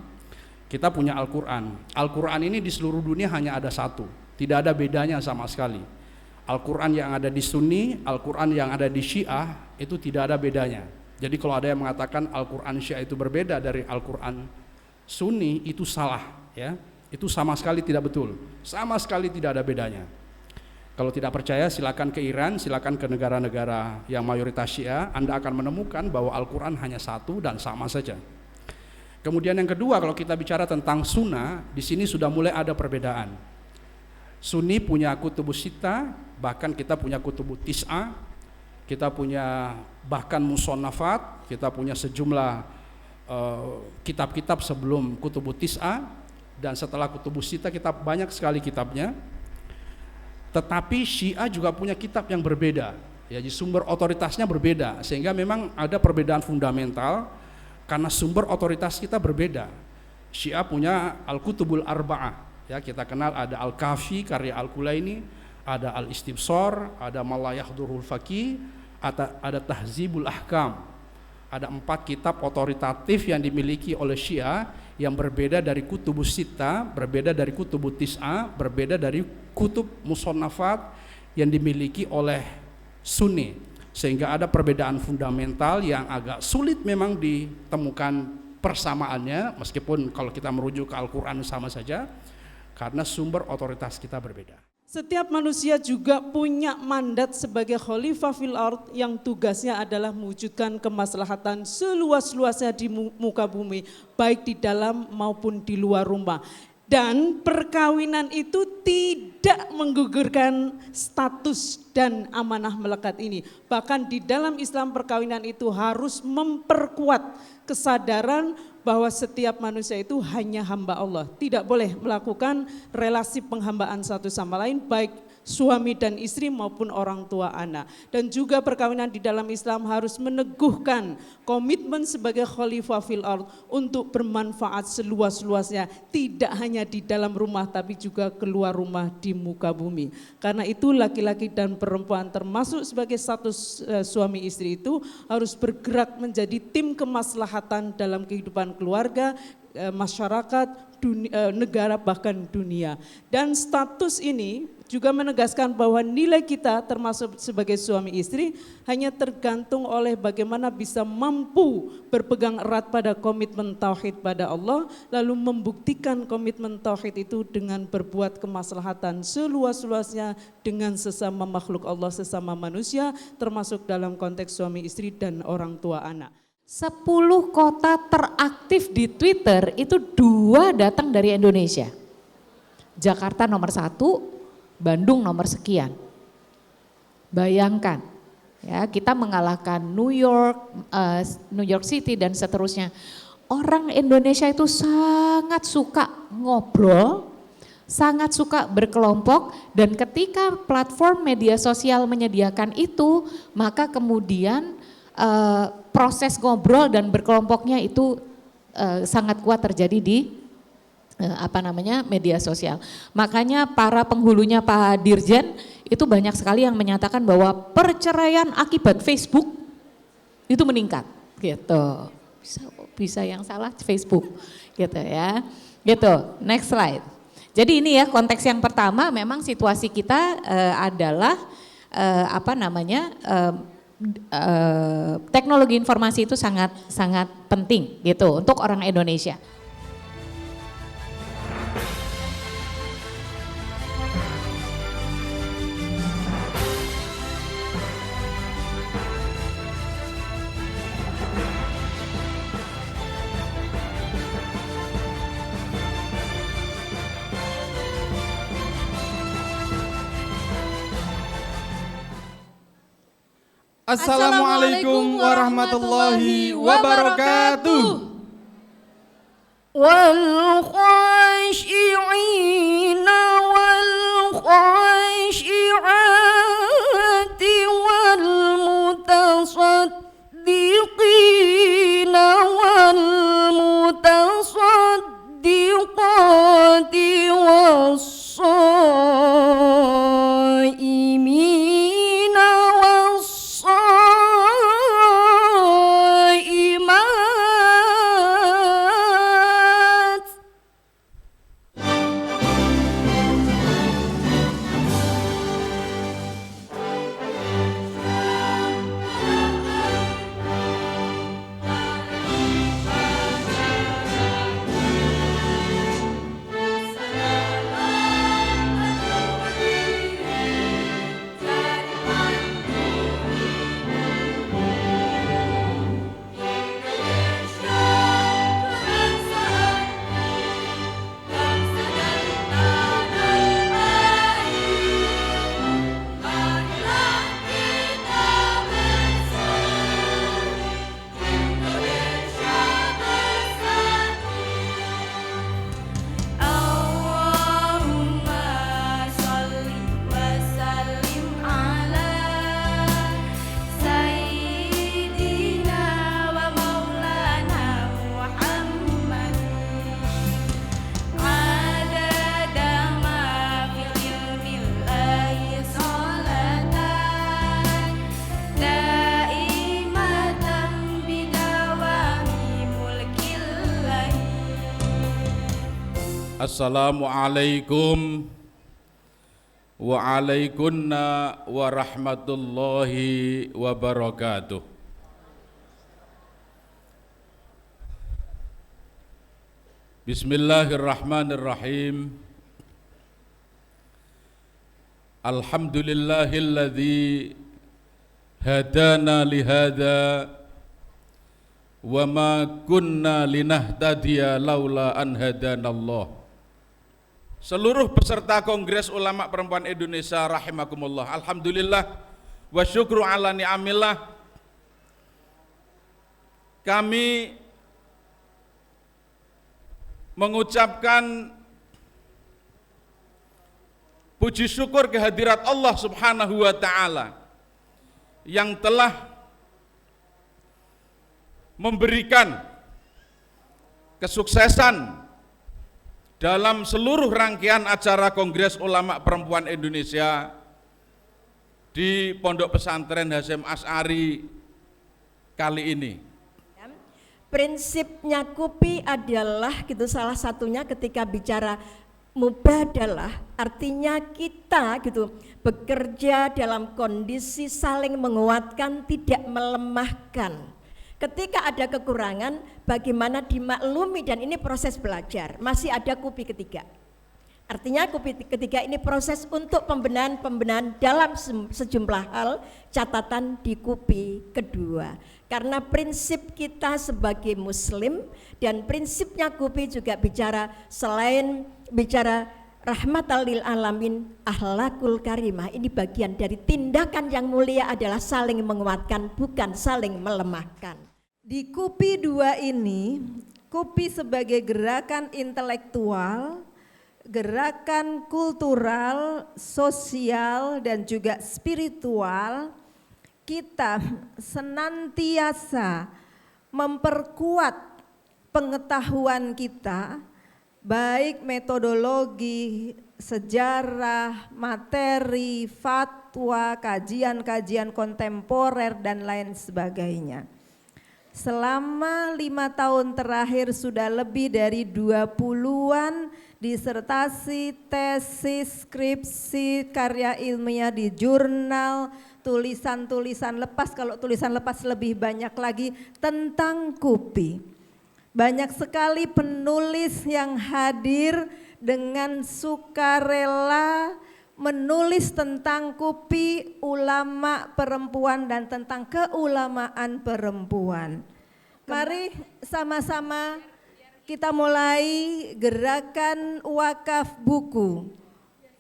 Kita punya Al-Quran. Al-Quran ini di seluruh dunia hanya ada satu, tidak ada bedanya sama sekali. Al-Quran yang ada di Sunni, Al-Quran yang ada di Syiah itu tidak ada bedanya. Jadi kalau ada yang mengatakan Al-Quran Syiah itu berbeda dari Al-Quran Sunni, itu salah ya. Itu sama sekali tidak betul, sama sekali tidak ada bedanya. Kalau tidak percaya silakan ke Iran, silakan ke negara-negara yang mayoritas Syiah, Anda akan menemukan bahwa Al-Quran hanya satu dan sama saja. Kemudian yang kedua, kalau kita bicara tentang sunnah, di sini sudah mulai ada perbedaan. Sunni punya kutubus sittah, bahkan kita punya kutubus tis'ah, kita punya bahkan musonnafat, kita punya sejumlah kitab-kitab sebelum kutubus tis'ah, dan setelah kutubus sittah kita banyak sekali kitabnya. Tetapi Syiah juga punya kitab yang berbeda, ya, sumber otoritasnya berbeda, sehingga memang ada perbedaan fundamental. Karena sumber otoritas kita berbeda. Syiah punya Al-Kutubul Arba'ah, ya, kita kenal ada Al-Kafi karya Al-Kulaini, ada Al-Istibsar, ada Malayahdurul Faqih, ada Tahzibul Ahkam. Ada 4 kitab otoritatif yang dimiliki oleh Syiah yang berbeda dari Kutubus Sittah, berbeda dari Kutubus Tis'ah, berbeda dari kutub musonnafat yang dimiliki oleh Sunni. Sehingga ada perbedaan fundamental yang agak sulit memang ditemukan persamaannya, meskipun kalau kita merujuk ke Al-Quran sama saja, karena sumber otoritas kita berbeda. Setiap manusia juga punya mandat sebagai khalifah fil ard yang tugasnya adalah mewujudkan kemaslahatan seluas-luasnya di muka bumi, baik di dalam maupun di luar rumah. Dan perkawinan itu tidak menggugurkan status dan amanah melekat ini. Bahkan di dalam Islam perkawinan itu harus memperkuat kesadaran bahwa setiap manusia itu hanya hamba Allah. Tidak boleh melakukan relasi penghambaan satu sama lain, baik suami dan istri maupun orang tua anak. Dan juga perkawinan di dalam Islam harus meneguhkan komitmen sebagai khalifah fil ard untuk bermanfaat seluas-luasnya, tidak hanya di dalam rumah tapi juga keluar rumah di muka bumi. Karena itu laki-laki dan perempuan termasuk sebagai status suami istri itu harus bergerak menjadi tim kemaslahatan dalam kehidupan keluarga, masyarakat, negara, bahkan dunia. Dan status ini juga menegaskan bahwa nilai kita termasuk sebagai suami istri hanya tergantung oleh bagaimana bisa mampu berpegang erat pada komitmen tauhid pada Allah, lalu membuktikan komitmen tauhid itu dengan berbuat kemaslahatan seluas-luasnya dengan sesama makhluk Allah, sesama manusia, termasuk dalam konteks suami istri dan orang tua anak. 10 kota teraktif di Twitter itu 2 datang dari Indonesia. Jakarta nomor 1, Bandung nomor sekian. Bayangkan, ya, kita mengalahkan New York City dan seterusnya. Orang Indonesia itu sangat suka ngobrol, sangat suka berkelompok, dan ketika platform media sosial menyediakan itu, maka kemudian proses ngobrol dan berkelompoknya itu sangat kuat terjadi di media sosial. Makanya para penghulunya Pak Dirjen itu banyak sekali yang menyatakan bahwa perceraian akibat Facebook itu meningkat, gitu. Bisa yang salah Facebook, gitu ya. Gitu. Next slide. Jadi ini ya konteks yang pertama, memang situasi kita adalah teknologi informasi itu sangat penting gitu untuk orang Indonesia. Assalamualaikum warahmatullahi wabarakatuh. Wal khashi'ina wal khashi'ati wal mutasaddiqina wal mutasaddiqati was-shaimina Assalamualaikum waalaikumna warahmatullahi wabarakatuh. Bismillahirrahmanirrahim. Alhamdulillahilladzi hadana lihada wa ma kunna linahtadiya laula an hadanallah. Seluruh peserta Kongres Ulama Perempuan Indonesia rahimakumullah, alhamdulillah wa syukru ala ni'amillah. Kami mengucapkan puji syukur kehadirat Allah Subhanahu wa taala yang telah memberikan kesuksesan dalam seluruh rangkaian acara Kongres Ulama Perempuan Indonesia di Pondok Pesantren Hasyim Asy'ari kali ini. Prinsipnya KUPI adalah gitu salah satunya ketika bicara mubadalah, artinya kita gitu bekerja dalam kondisi saling menguatkan, tidak melemahkan. Ketika ada kekurangan, bagaimana dimaklumi, dan ini proses belajar. Masih ada KUPI ketiga. Artinya KUPI ketiga ini proses untuk pembenahan dalam sejumlah hal, catatan di KUPI kedua. Karena prinsip kita sebagai muslim dan prinsipnya KUPI juga bicara, selain bicara rahmatan lil alamin, akhlakul karimah, ini bagian dari tindakan yang mulia adalah saling menguatkan, bukan saling melemahkan. Di KUPI 2 ini, KUPI sebagai gerakan intelektual, gerakan kultural, sosial, dan juga spiritual, kita senantiasa memperkuat pengetahuan kita, baik metodologi, sejarah, materi, fatwa, kajian-kajian kontemporer, dan lain sebagainya. Selama 5 tahun terakhir sudah lebih dari 20-an disertasi, tesis, skripsi, karya ilmiah di jurnal, tulisan-tulisan lepas, kalau tulisan lepas lebih banyak lagi tentang KUPI. Banyak sekali penulis yang hadir dengan sukarela menulis tentang KUPI, ulama perempuan, dan tentang keulamaan perempuan. Mari sama-sama kita mulai gerakan wakaf buku,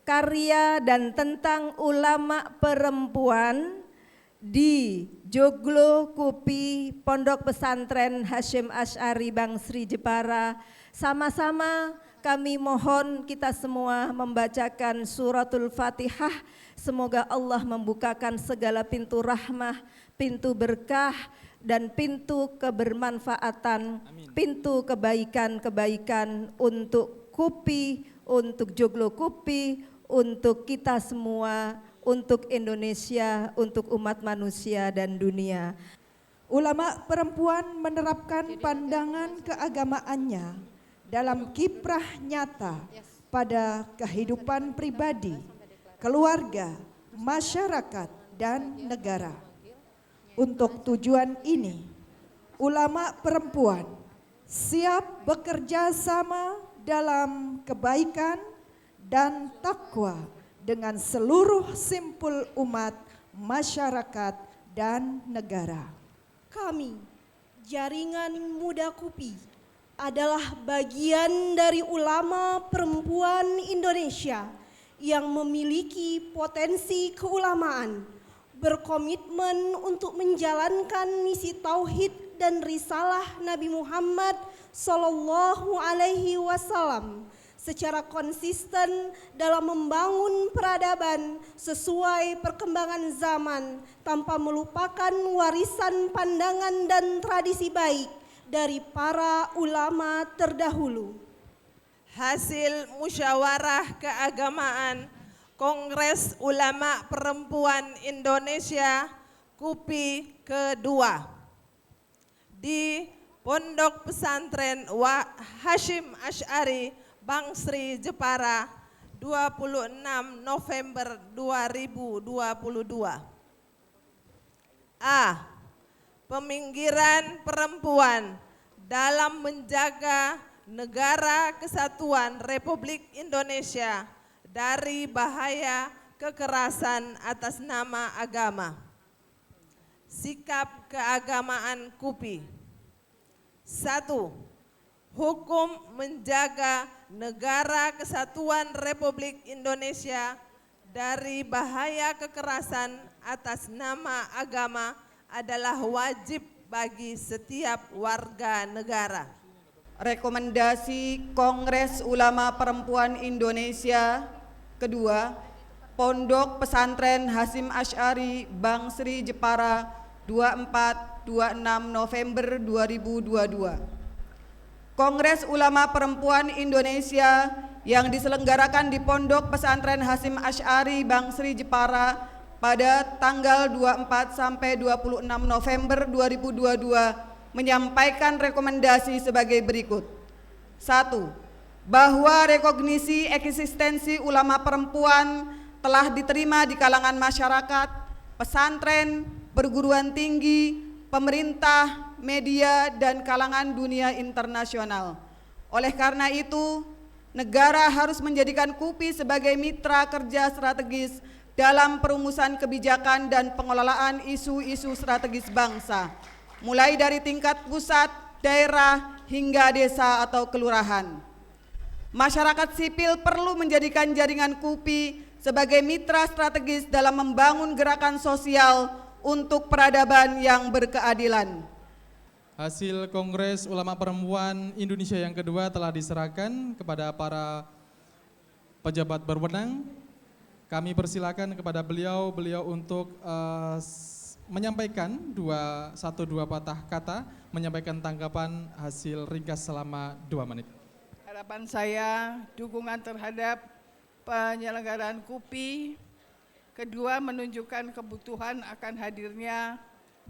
karya dan tentang ulama perempuan di Joglo KUPI Pondok Pesantren Hasyim Asy'ari Bangsri Jepara. Sama-sama kami mohon kita semua membacakan suratul Fatihah. Semoga Allah membukakan segala pintu rahmah, pintu berkah, dan pintu kebermanfaatan, pintu kebaikan-kebaikan untuk KUPI, untuk Joglo KUPI, untuk kita semua, untuk Indonesia, untuk umat manusia dan dunia. Ulama perempuan menerapkan pandangan keagamaannya dalam kiprah nyata pada kehidupan pribadi, keluarga, masyarakat, dan negara. Untuk tujuan ini, ulama perempuan siap bekerja sama dalam kebaikan dan takwa dengan seluruh simpul umat, masyarakat, dan negara. Kami, Jaringan Muda KUPI, adalah bagian dari ulama perempuan Indonesia yang memiliki potensi keulamaan, berkomitmen untuk menjalankan misi tauhid dan risalah Nabi Muhammad Sallallahu Alaihi Wasallam secara konsisten dalam membangun peradaban sesuai perkembangan zaman tanpa melupakan warisan pandangan dan tradisi baik dari para ulama terdahulu. Hasil musyawarah keagamaan Kongres Ulama Perempuan Indonesia KUPI kedua di Pondok Pesantren Hasyim Asy'ari Bangsri Jepara 26 November 2022. A. Peminggiran perempuan dalam menjaga negara kesatuan Republik Indonesia dari bahaya kekerasan atas nama agama. Sikap keagamaan KUPI. 1. Hukum menjaga negara kesatuan Republik Indonesia dari bahaya kekerasan atas nama agama adalah wajib bagi setiap warga negara. Rekomendasi Kongres Ulama Perempuan Indonesia kedua, Pondok Pesantren Hasyim Asy'ari Bangsri Jepara 24-26 November 2022. Kongres Ulama Perempuan Indonesia yang diselenggarakan di Pondok Pesantren Hasyim Asy'ari Bangsri Jepara pada tanggal 24 sampai 26 November 2022 menyampaikan rekomendasi sebagai berikut. 1. Bahwa rekognisi eksistensi ulama perempuan telah diterima di kalangan masyarakat, pesantren, perguruan tinggi, pemerintah, media, dan kalangan dunia internasional. Oleh karena itu, negara harus menjadikan KUPI sebagai mitra kerja strategis dalam perumusan kebijakan dan pengelolaan isu-isu strategis bangsa, mulai dari tingkat pusat, daerah, hingga desa atau kelurahan. Masyarakat sipil perlu menjadikan jaringan KUPI sebagai mitra strategis dalam membangun gerakan sosial untuk peradaban yang berkeadilan. Hasil Kongres Ulama Perempuan Indonesia yang kedua telah diserahkan kepada para pejabat berwenang. Kami persilakan kepada beliau untuk menyampaikan dua patah kata, menyampaikan tanggapan hasil ringkas selama 2 menit. Harapan saya dukungan terhadap penyelenggaraan KUPI. Kedua, menunjukkan kebutuhan akan hadirnya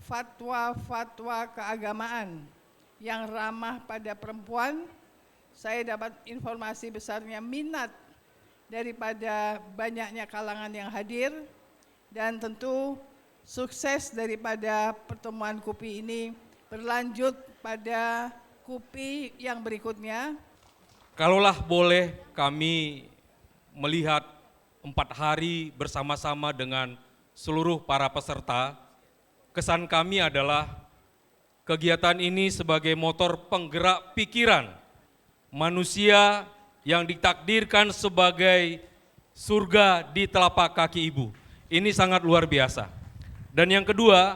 fatwa-fatwa keagamaan yang ramah pada perempuan. Saya dapat informasi besarnya minat daripada banyaknya kalangan yang hadir, dan tentu sukses daripada pertemuan KUPI ini berlanjut pada KUPI yang berikutnya. Kalaulah boleh kami melihat 4 hari bersama-sama dengan seluruh para peserta, kesan kami adalah kegiatan ini sebagai motor penggerak pikiran manusia yang ditakdirkan sebagai surga di telapak kaki ibu. Ini sangat luar biasa. Dan yang kedua,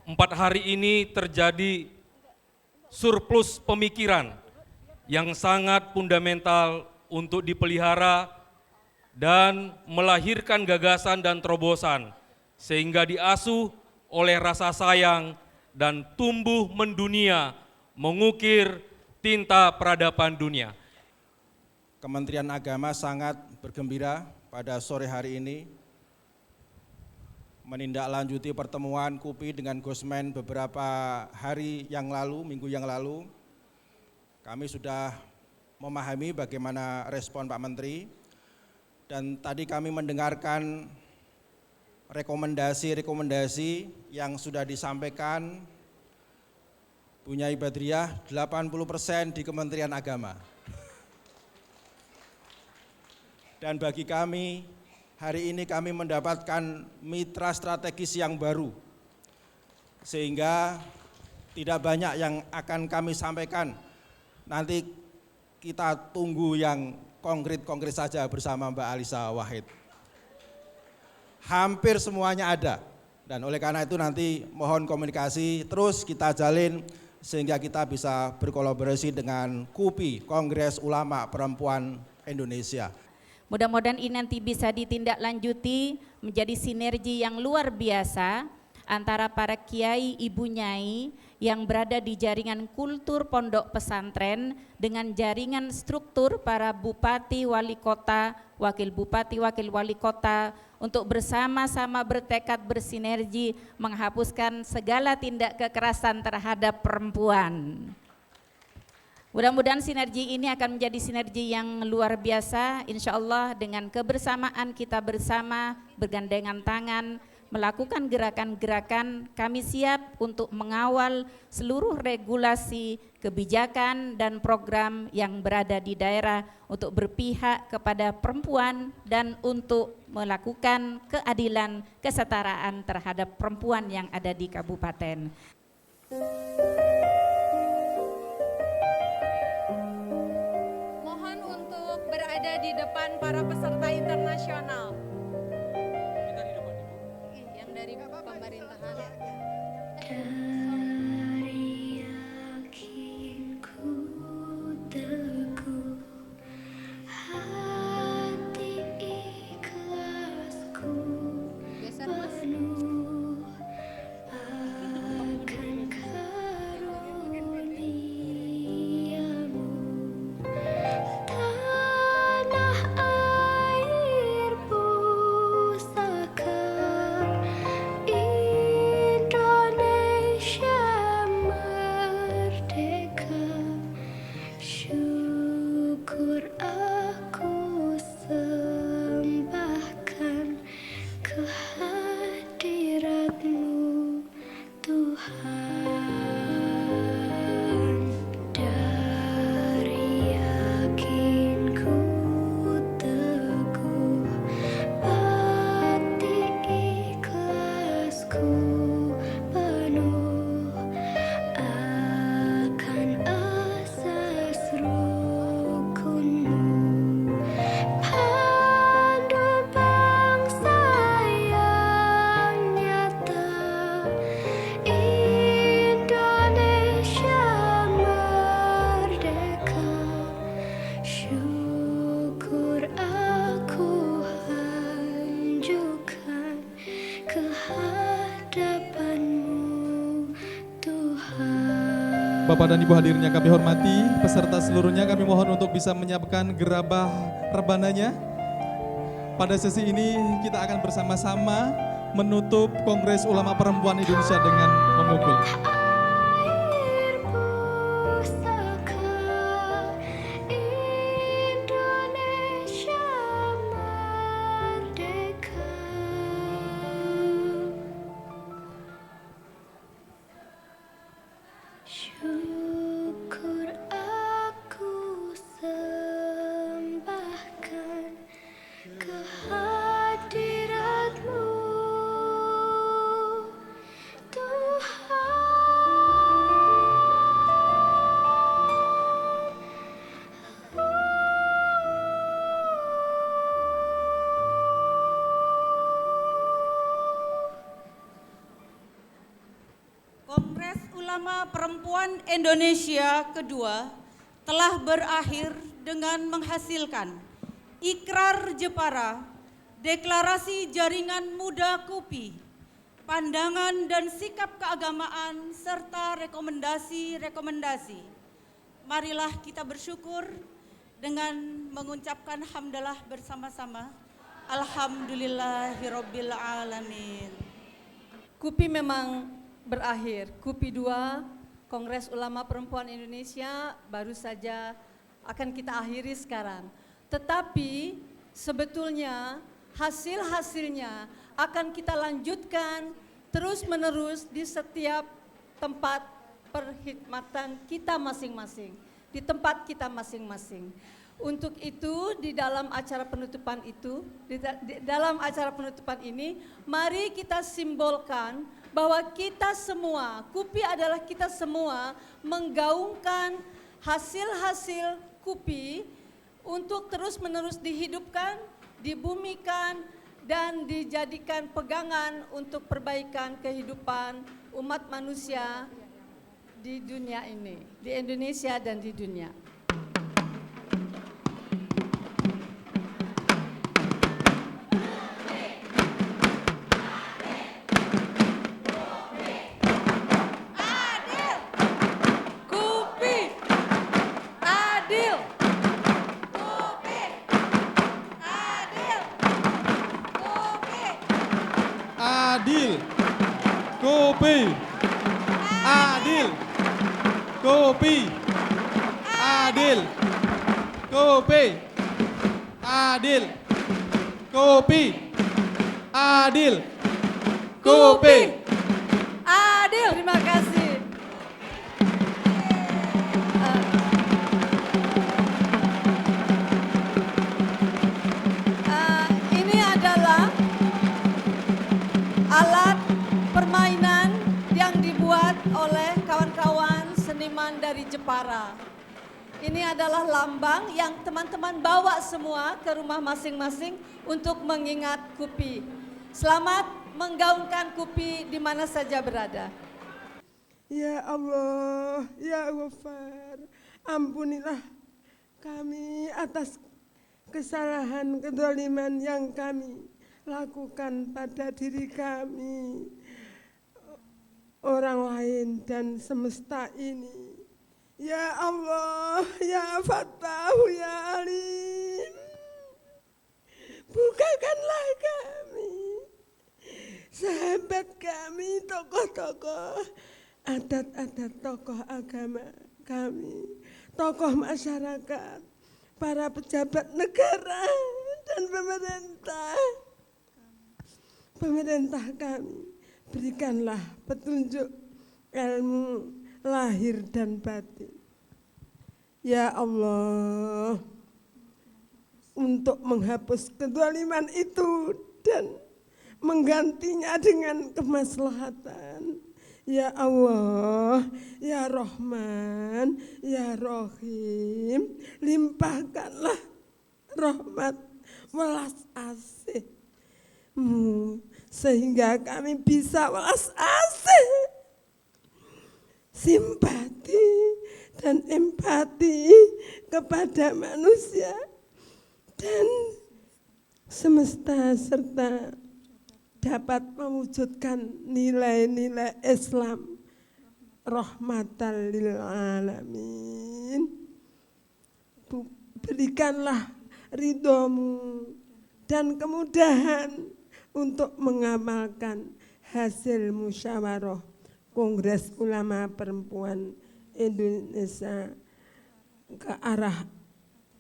4 hari ini terjadi surplus pemikiran yang sangat fundamental untuk dipelihara dan melahirkan gagasan dan terobosan sehingga diasuh oleh rasa sayang dan tumbuh mendunia mengukir tinta peradaban dunia. Kementerian Agama sangat bergembira pada sore hari ini menindaklanjuti pertemuan KUPI dengan Gosmen beberapa hari yang lalu, minggu yang lalu. Kami sudah memahami bagaimana respon Pak Menteri, dan tadi kami mendengarkan rekomendasi-rekomendasi yang sudah disampaikan Bu Nyai Badriah, 80% di Kementerian Agama. Dan bagi kami, hari ini kami mendapatkan mitra strategis yang baru, sehingga tidak banyak yang akan kami sampaikan. Nanti kita tunggu yang konkret-konkret saja bersama Mbak Alisa Wahid. Hampir semuanya ada, dan oleh karena itu nanti mohon komunikasi terus kita jalin sehingga kita bisa berkolaborasi dengan KUPI, Kongres Ulama Perempuan Indonesia. Mudah-mudahan ini nanti bisa ditindaklanjuti menjadi sinergi yang luar biasa antara para kiai, ibu nyai yang berada di jaringan kultur pondok pesantren dengan jaringan struktur para bupati, wali kota, wakil bupati, wakil wali kota untuk bersama-sama bertekad bersinergi menghapuskan segala tindak kekerasan terhadap perempuan. Mudah-mudahan sinergi ini akan menjadi sinergi yang luar biasa, insya Allah dengan kebersamaan kita bersama, bergandengan tangan, melakukan gerakan-gerakan, kami siap untuk mengawal seluruh regulasi, kebijakan dan program yang berada di daerah untuk berpihak kepada perempuan dan untuk melakukan keadilan, kesetaraan terhadap perempuan yang ada di kabupaten. Mohon untuk berada di depan para peserta internasional. Yang dari pemerintahan. Geser Mas. Bapak dan Ibu hadirin yang kami hormati, peserta seluruhnya kami mohon untuk bisa menyiapkan gerabah rebananya. Pada sesi ini kita akan bersama-sama menutup Kongres Ulama Perempuan Indonesia dengan memukul. Syukur aku sembahkan kehadirat-Mu, Tuhan. Kongres Ulama Perempuan Indonesia kedua telah berakhir dengan menghasilkan Ikrar Jepara, Deklarasi Jaringan Muda KUPI, pandangan dan sikap keagamaan, serta rekomendasi-rekomendasi. Marilah kita bersyukur dengan mengucapkan hamdalah bersama-sama. Alhamdulillahirabbil alamin. KUPI memang berakhir. KUPI 2, Kongres Ulama Perempuan Indonesia, baru saja akan kita akhiri sekarang. Tetapi sebetulnya hasil-hasilnya akan kita lanjutkan terus-menerus di setiap tempat perkhidmatan kita masing-masing, di tempat kita masing-masing. Untuk itu di dalam acara penutupan ini, mari kita simbolkan bahwa kita semua, KUPI adalah kita semua menggaungkan hasil-hasil KUPI untuk terus-menerus dihidupkan, dibumikan, dan dijadikan pegangan untuk perbaikan kehidupan umat manusia di dunia ini, di Indonesia dan di dunia. Adil, KUPI, adil, KUPI, Adil. Kopi. Adil. Kopi. Adil. Kopi. Adil. Terima kasih. Ini adalah alat permainan yang dibuat oleh kawan-kawan seniman dari Jepara. Ini adalah lambang yang teman-teman bawa semua ke rumah masing-masing untuk mengingat Kupi. Selamat menggaungkan Kupi di mana saja berada. Ya Allah, ya Ghafar, ampunilah kami atas kesalahan kedzaliman yang kami lakukan pada diri kami, orang lain dan semesta ini. Ya Allah, ya Fattah, ya Alim, bukakanlah kami, sahabat kami, tokoh-tokoh adat-adat, tokoh agama kami, tokoh masyarakat, para pejabat negara dan pemerintah kami, berikanlah petunjuk ilmu lahir dan batin. Ya Allah, untuk menghapus kedzaliman itu dan menggantinya dengan kemaslahatan. Ya Allah, ya Rahman, ya Rahim, limpahkanlah rahmat welas asih-Mu sehingga kami bisa welas asih, simpati dan empati kepada manusia dan semesta serta dapat mewujudkan nilai-nilai Islam rahmatan lil alamin. Berikanlah ridho-Mu dan kemudahan untuk mengamalkan hasil musyawarah Kongres Ulama Perempuan Indonesia ke arah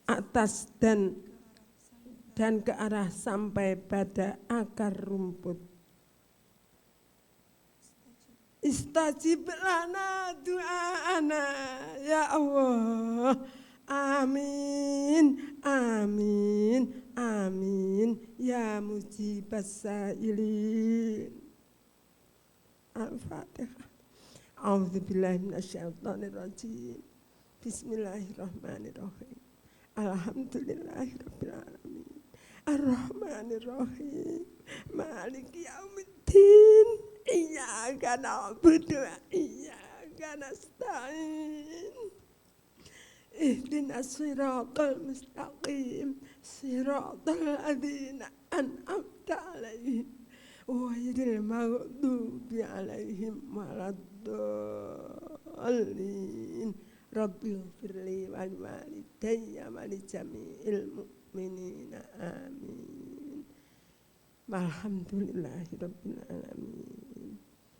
atas dan ke arah sampai pada akar rumput. Istajib lana du'ana ya Allah. Amin, amin, amin ya mujibas sa'ilin. Al-Fatihah. A'udzubillahi minasyaitonirrajim. Bismillahirrahmanirrahim. Alhamdulillahirabbil alamin. Ar-Rahmanir-Rahim. Maliki yaumiddin. Iyyaka na'budu wa iyyaka nasta'in. Ihdinas siratal mustaqim. Siratal ladzina an'amta 'alaihim ghairil maghdubi 'alaihim waladdallin. Rabbighfirli wal walidayya wa li jami'il mu'minina amin. Alhamdulillahirabbil alamin.